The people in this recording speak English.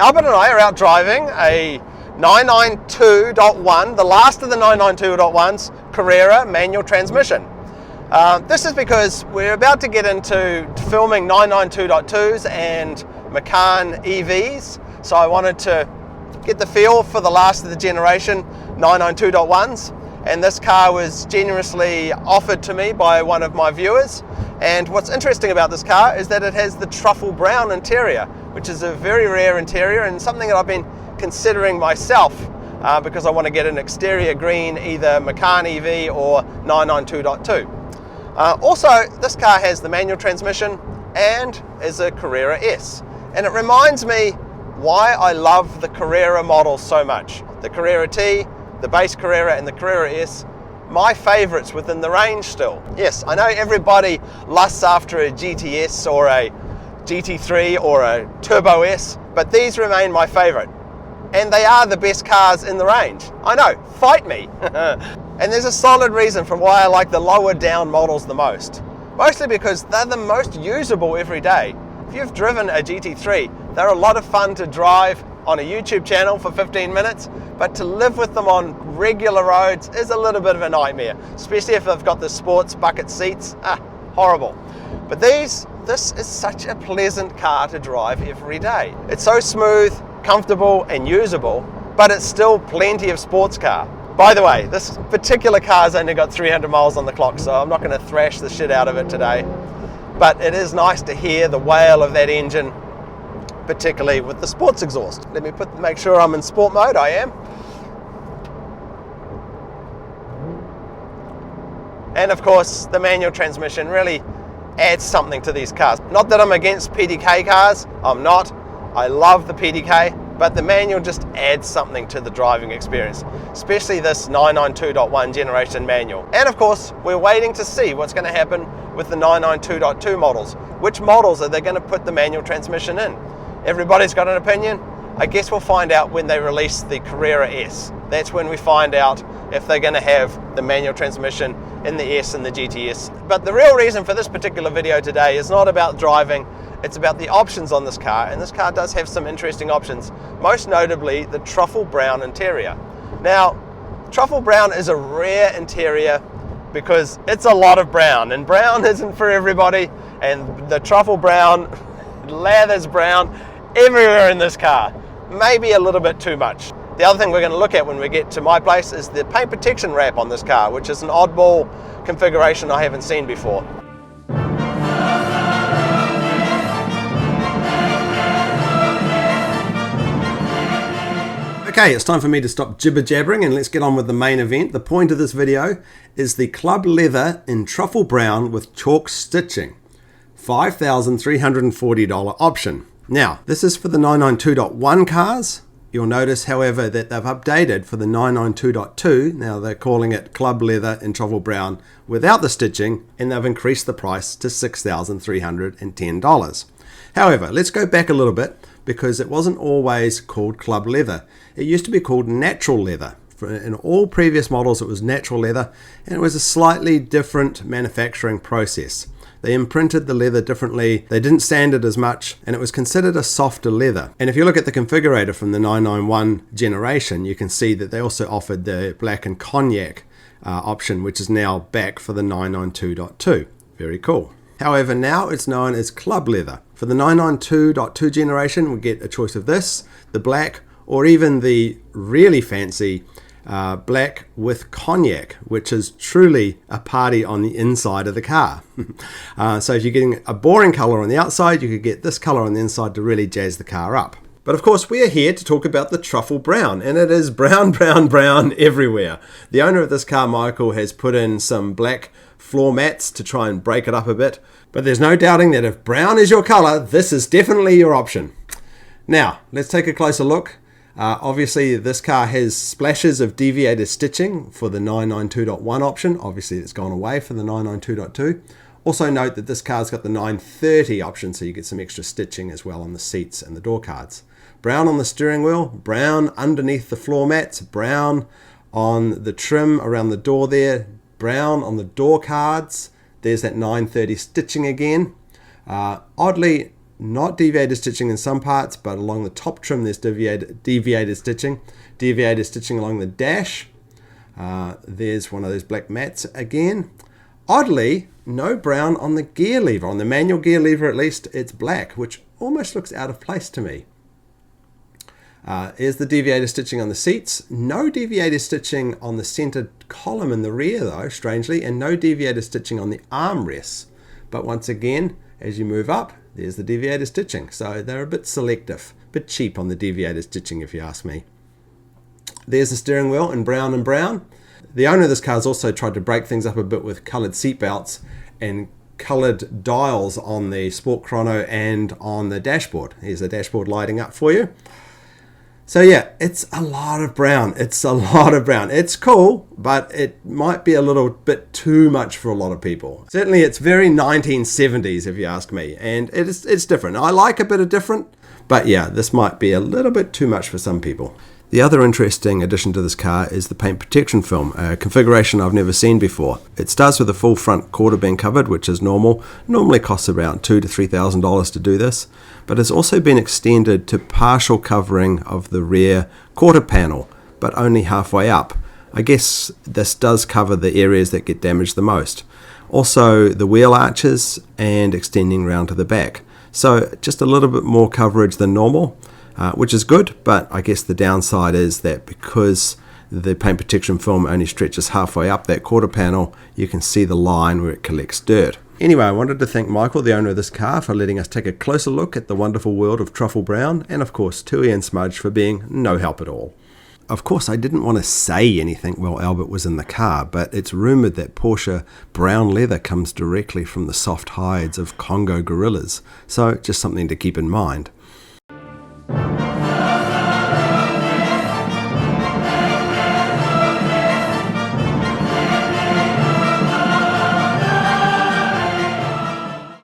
Albert and I are out driving a 992.1, the last of the 992.1's Carrera manual transmission. This is because we're about to get into filming 992.2s and Macan EVs, so I wanted to get the feel for the last of the generation 992.1s, and this car was generously offered to me by one of my viewers. And what's interesting about this car is that it has the Truffle Brown interior, which is a very rare interior and something that I've been considering myself because I want to get an exterior green, either Macan EV or 992.2. Also, this car has the manual transmission and is a Carrera S. And it reminds me why I love the Carrera models so much. The Carrera T, the base Carrera, and the Carrera S, my favorites within the range still. Yes, I know everybody lusts after a GTS or a GT3 or a Turbo S, but these remain my favorite. And they are the best cars in the range. I know, fight me. And there's a solid reason for why I like the lower down models the most. Mostly because they're the most usable every day. If you've driven a GT3, they're a lot of fun to drive on a YouTube channel for 15 minutes, but to live with them on regular roads is a little bit of a nightmare, especially if they've got the sports bucket seats. Horrible. But this is such a pleasant car to drive every day. It's so smooth, comfortable and usable, but it's still plenty of sports car. By the way, this particular car's only got 300 miles on the clock, so I'm not going to thrash the shit out of it today. But it is nice to hear the wail of that engine, particularly with the sports exhaust. Let me make sure I'm in sport mode. I am. And of course, the manual transmission really adds something to these cars. Not that I'm against PDK cars, I'm not. I love the PDK, but the manual just adds something to the driving experience, especially this 992.1 generation manual. And of course, we're waiting to see what's going to happen with the 992.2 models. Which models are they going to put the manual transmission in? Everybody's got an opinion. I guess we'll find out when they release the Carrera S. That's when we find out if they're going to have the manual transmission in the S and the GTS. But the real reason for this particular video today is not about driving, it's about the options on this car, and this car does have some interesting options, most notably the Truffle Brown interior. Now, Truffle Brown is a rare interior because it's a lot of brown, and brown isn't for everybody, and the Truffle Brown, leather's brown, everywhere in this car. Maybe a little bit too much. The other thing we're going to look at when we get to my place is the paint protection wrap on this car, which is an oddball configuration I haven't seen before. Okay, it's time for me to stop jibber-jabbering and let's get on with the main event. The point of this video is the Club Leather in Truffle Brown with chalk stitching. $5,340 option. Now, this is for the 992.1 cars. You'll notice, however, that they've updated for the 992.2. Now they're calling it Club Leather in Truffle Brown without the stitching, and they've increased the price to $6,310. However, let's go back a little bit because it wasn't always called Club Leather. It used to be called Natural Leather. In all previous models, it was natural leather, and it was a slightly different manufacturing process. They imprinted the leather differently, they didn't sand it as much, and it was considered a softer leather. And if you look at the configurator from the 991 generation, you can see that they also offered the black and cognac option, which is now back for the 992.2. Very cool. However, now it's known as Club Leather. For the 992.2 generation, we get a choice of this, the black, or even the really fancy black with cognac, which is truly a party on the inside of the car. So if you're getting a boring color on the outside, you could get this color on the inside to really jazz the car up. But of course, we are here to talk about the Truffle Brown, and it is brown, brown, brown everywhere. The owner of this car, Michael, has put in some black floor mats to try and break it up a bit, but there's no doubting that if brown is your color, this is definitely your option. Now, let's take a closer look. Obviously, this car has splashes of deviated stitching for the 992.1 option. Obviously, it's gone away for the 992.2. Also note that this car's got the 930 option, so you get some extra stitching as well on the seats and the door cards. Brown on the steering wheel, brown underneath the floor mats, brown on the trim around the door there, brown on the door cards. There's that 930 stitching again. Oddly, not deviated stitching in some parts, but along the top trim there's deviated stitching. Deviated stitching along the dash. There's one of those black mats again. Oddly, no brown on the gear lever. On the manual gear lever at least, it's black, which almost looks out of place to me. Here's the deviated stitching on the seats. No deviated stitching on the centered column in the rear though, strangely, and no deviated stitching on the armrests. But once again, as you move up, there's the deviated stitching. So they're a bit selective, a bit cheap on the deviated stitching if you ask me. There's the steering wheel in brown and brown. The owner of this car has also tried to break things up a bit with coloured seat belts and coloured dials on the Sport Chrono and on the dashboard. Here's the dashboard lighting up for you. So yeah, it's a lot of brown. It's a lot of brown. It's cool, but it might be a little bit too much for a lot of people. Certainly it's very 1970s if you ask me, and it's different. I like a bit of different, but yeah, this might be a little bit too much for some people. The other interesting addition to this car is the paint protection film, a configuration I've never seen before. It starts with the full front quarter being covered, which is normal. Normally costs around $2,000 to $3,000 to do this, but it's also been extended to partial covering of the rear quarter panel, but only halfway up. I guess this does cover the areas that get damaged the most. Also the wheel arches and extending round to the back. So just a little bit more coverage than normal. Which is good, but I guess the downside is that because the paint protection film only stretches halfway up that quarter panel, you can see the line where it collects dirt. Anyway, I wanted to thank Michael, the owner of this car, for letting us take a closer look at the wonderful world of Truffle Brown, and of course Tui and Smudge for being no help at all. Of course, I didn't want to say anything while Albert was in the car, but it's rumoured that Porsche brown leather comes directly from the soft hides of Congo gorillas, so just something to keep in mind.